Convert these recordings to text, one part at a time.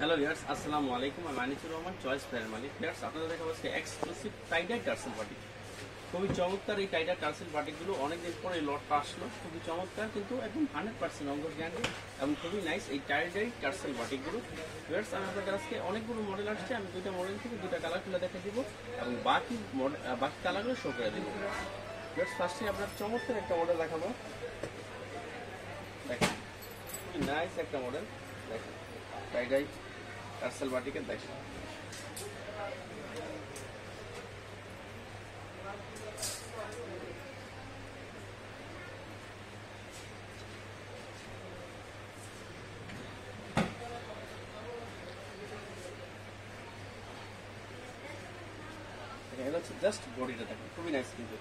Hello viewers, আসসালামু আলাইকুম। আমি আনিসুর রহমান, চয়েস ফেয়ার মালিক। ভিউয়ার্স, আপনাদের দেখাবো আজকে এক্সক্লুসিভ টাইডাই টার্সেল বাটিক। খুবই চমৎকার এই টাইডাই টার্সেল বাটিকগুলো অনেকদিন পরে এই লটটা আসলো। খুবই চমৎকার, কিন্তু একদম 100% অঙ্গস গ্যারান্টি এবং খুবই নাইস এই টাইডাই টার্সেল বাটিকগুলো। ভিউয়ার্স, আমি আপনাদের আজকে অনেকগুলো মডেল আসছে। আমি দুইটা মডেল থেকে দুইটা কালার খুলে দেখে দিব এবং বাকি কালারগুলো শো করে দিব। ভিউয়ার্স, ফার্স্টে আপনার চমৎকার একটা মডেল দেখাবো। দেখেন, নাইস একটা মডেল। দেখেন, টাইডাই টার্সেল বাটিকের দেখেন। এটা হচ্ছে জাস্ট বডিটা, দেখেন খুবই নাইস। কিন্তু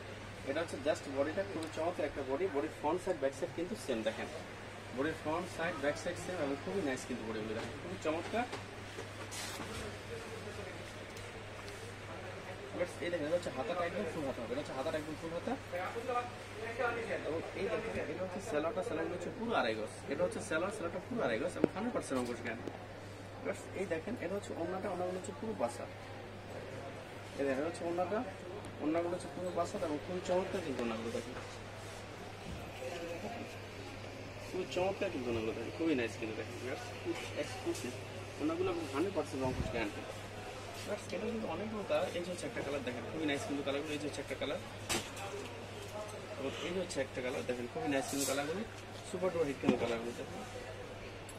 এটা হচ্ছে জাস্ট বডিটা, খুবই চমৎকার একটা বডি। বডির ফ্রন্ট সাইড ব্যাক সাইড কিন্তু সেম। দেখেন, বডির front side back side same এবং খুবই নাইস কিন্তু বডিগুলো দেখেন খুবই চমৎকার। এই দেখেন, এটা হচ্ছে হাতাটা একদম ফুল হাতা হবে। এটা হচ্ছে হাতাটা একদম ফুল হাতা এবং এই দেখেন, এটা হচ্ছে সেলারটা হচ্ছে পুরো আড়াই গজ। এটা হচ্ছে সেলারটা পুরো আড়াই গজ এবং 100% অঙ্কুশ গ্যারান্টি। এই দেখেন, এটা হচ্ছে ওন্নাগুলো হচ্ছে পুরো বাসা। এই দেখেন, এটা হচ্ছে ওন্নাগুলো হচ্ছে পুরো বাসা এবং খুবই চমৎকার কিন্তু ওন্নাগুলো দেখেন, খুবই চমৎকার কিন্তু ওন্নাগুলো দেখেন খুবই নাইস কিন্তু দেখেন। এক্সক্লুসিভ ওন্নাগুলো এবং 100% অঙ্কুশ গ্যারান্টি। এটা কিন্তু অনেকগুলো কালার। এই হচ্ছে একটা কালার, দেখেন খুবই নাইস কিন্তু কালারগুলো। এই হচ্ছে একটা কালার এবং এই হচ্ছে একটা কালার, দেখেন খুবই নাইস কিন্তু কালারগুলো। সুপার ডুপার হিট কিন্তু কালারগুলো দেখেন।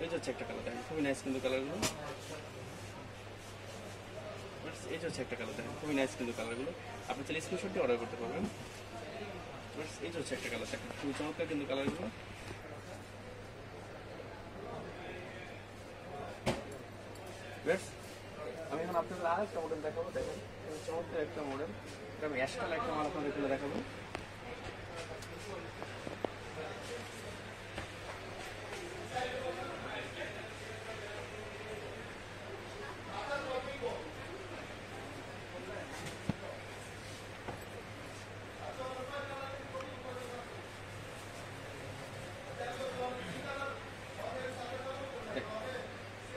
এই হচ্ছে একটা কালার, দেখেন খুবই নাইস কিন্তু কালারগুলো। এই হচ্ছে একটা কালার, দেখেন খুবই নাইস কিন্তু কালারগুলো। আপনি চাইলে স্ক্রিনশট দিয়ে অর্ডার করতে পারবেন। এই হচ্ছে একটা কালার, দেখেন খুবই চমৎকার কিন্তু কালারগুলো। আমি এখন আপনাদের আর একটা মডেল দেখাবো। দেখেন, চমৎকার একটা মডেল। আমি অ্যাশ কালার একটা মাল আপনাদের খুলে দেখাবো।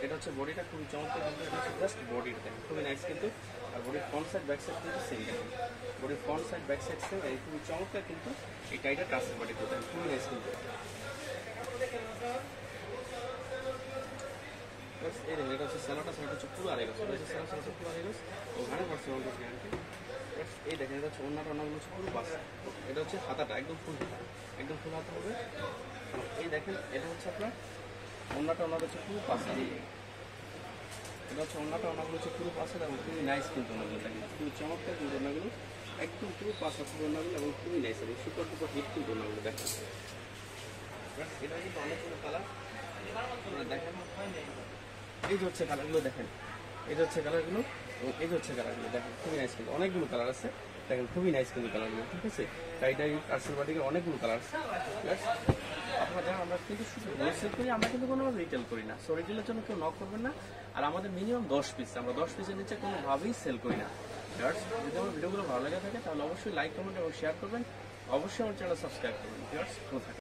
এটা হচ্ছে বডিটা, খুবই চমৎকার কিন্তু। এটা হচ্ছে জাস্ট বডিটা, দেখেন খুবই নাইস কিন্তু। আর বডির ফ্রন্ট সাইড ব্যাক সাইড কিন্তু সেম। দেখেন, বডির front side back side same এবং খুবই চমৎকার কিন্তু এই টাইডাই টার্সেল বাটিক দেখেন খুবই নাইস কিন্তু। এই দেখেন, এটা হচ্ছে সেলারটা হচ্ছে পুরো আড়াই গজ। এটা হচ্ছে সেলার হচ্ছে পুরো আড়াই গজ ও 100% অঙ্কুশ গ্যারান্টি। এই দেখেন, এটা হচ্ছে ওন্নাগুলো হচ্ছে পুরো বাসা। এটা হচ্ছে হাতাটা একদম ফুল হাতা, একদম ফুল হাতা হবে। এই দেখেন, এটা হচ্ছে আপনার ওন্নাটা হচ্ছে পুরো পাশা। এটা হচ্ছে ওন্নাগুলো হচ্ছে পুরো পাশা এবং খুবই নাইস কিন্তু ওন্নাগুলো দেখেন খুবই চমৎকার কিন্তু ওন্নাগুলো একদম পুরো পাশা পুরো ওন্নাগুলো এবং খুবই নাইস এবং সুপার টুপার হিট কিন্তু ওন্নাগুলো দেখেন। এটা কিন্তু অনেকগুলো কালার দেখেন। এই যে হচ্ছে কালারগুলো দেখেন, এই যে হচ্ছে কালারগুলো এবং এই যে হচ্ছে কালারগুলো দেখেন খুবই নাইস কিন্তু। অনেকগুলো কালার আছে, দেখেন খুবই নাইস কিন্তু কালারগুলো। ঠিক আছে, টাইডাই টার্সেল বাটিকের অনেকগুলো কালার আছে। আপনারা জানেন, আমরা কিন্তু শুধু হোলসেল করি, আমরা কিন্তু কোনো রিটেল করি না। সো রিটেলের জন্য কেউ নক করবেন না। আর আমাদের মিনিমাম 10 পিস, আমরা 10 পিসের নিচে কোনোভাবেই সেল করি না। যদি আমার ভিডিওগুলো ভালো লেগে থাকে তাহলে অবশ্যই লাইক, কমেন্ট এবং শেয়ার করবেন। অবশ্যই আমার চ্যানেল সাবস্ক্রাইব করবেন।